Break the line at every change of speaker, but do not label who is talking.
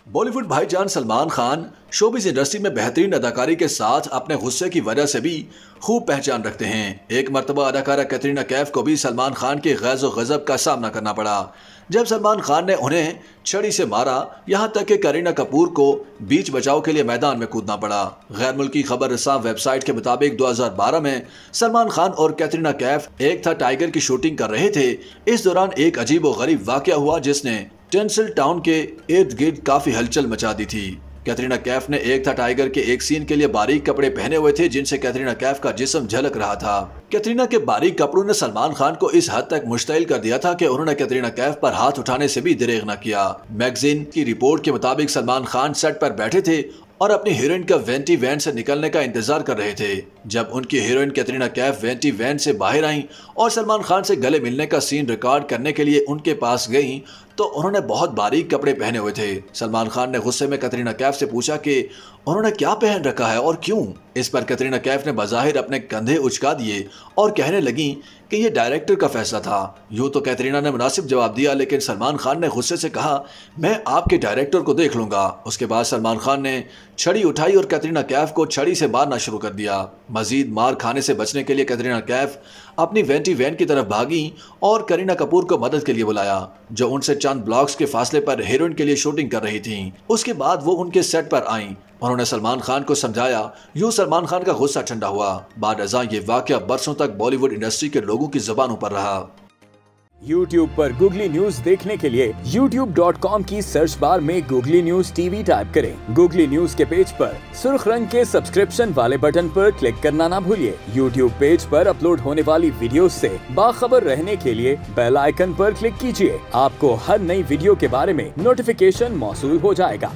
बॉलीवुड भाईजान Salman Khan showbiz industry में बेहतरीन अदाकारी के साथ अपने गुस्से की वजह से भी खूब पहचान रखते हैं। एक मर्तबा अदाकारा कैटरीना कैफ को भी सलमान खान के गैज़ो गज़ब का सामना करना पड़ा जब सलमान खान ने उन्हें छड़ी से मारा, यहाँ तक कि करीना कपूर को बीच बचाव के लिए मैदान में कूदना पड़ा। गैर मुल्की खबर रसां वेबसाइट के मुताबिक 2012 में सलमान खान और कैटरीना कैफ एक था टाइगर की शूटिंग कर रहे थे। इस दौरान एक अजीब व गरीब वाकया हुआ जिसने टेंसिल टाउन के इर्द गिर्द काफी हलचल मचा दी थी। कैटरीना कैफ ने एक था टाइगर के एक सीन के लिए बारीक कपड़े पहने हुए थे जिनसे कैटरीना कैफ का जिस्म झलक रहा था। कैटरीना के बारीक कपड़ों ने सलमान खान को इस हद तक मुश्तइल कर दिया था कि उन्होंने कैटरीना कैफ पर हाथ उठाने से भी दरेग न किया। मैगजीन की रिपोर्ट के मुताबिक सलमान खान सेट पर बैठे थे और अपनी हीरोइन का वेंटी वैन से निकलने का इंतजार कर रहे थे। जब उनकी heroine Katrina Kaif vanity van से बाहर आई और सलमान खान से गले मिलने का सीन रिकॉर्ड करने के लिए उनके पास गई तो उन्होंने बहुत बारीक कपड़े पहने हुए थे। सलमान खान ने गुस्से में कैटरीना कैफ से पूछा कि उन्होंने क्या पहन रखा है और क्यों। इस पर कैटरीना कैफ ने बज़ाहिर अपने कंधे उचका दिए और कहने लगी कि यह डायरेक्टर का फैसला था। यूं तो कैटरीना ने मुनासिब जवाब दिया, लेकिन सलमान खान ने गुस्से से कहा, मैं आपके डायरेक्टर को देख लूंगा। उसके बाद सलमान खान ने छड़ी उठाई और कैटरीना कैफ को छड़ी से मारना शुरू कर दिया। मजीद मार खाने से बचने के लिए कैटरीना कैफ अपनी वेंटी वैन की तरफ भागी और करीना कपूर को मदद के लिए बुलाया, जो उनसे चंद ब्लॉक्स के फासले पर हीरोइन के लिए शूटिंग कर रही थी। उसके बाद वो उनके सेट पर आईं। उन्होंने सलमान खान को समझाया। यूं सलमान खान का गुस्सा ठंडा हुआ। बाद अज़ां ये वाकया बरसों तक बॉलीवुड इंडस्ट्री के लोगों की जुबानों पर रहा।
YouTube पर गूगली न्यूज देखने के लिए youtube.com की सर्च बार में गूगली न्यूज टीवी टाइप करें। गूगली न्यूज के पेज पर सुर्ख रंग के सब्सक्रिप्शन वाले बटन पर क्लिक करना ना भूलिए। YouTube पेज पर अपलोड होने वाली वीडियोस से बाखबर रहने के लिए बेल आइकन पर क्लिक कीजिए। आपको हर नई वीडियो के बारे में नोटिफिकेशन मौसूल हो जाएगा।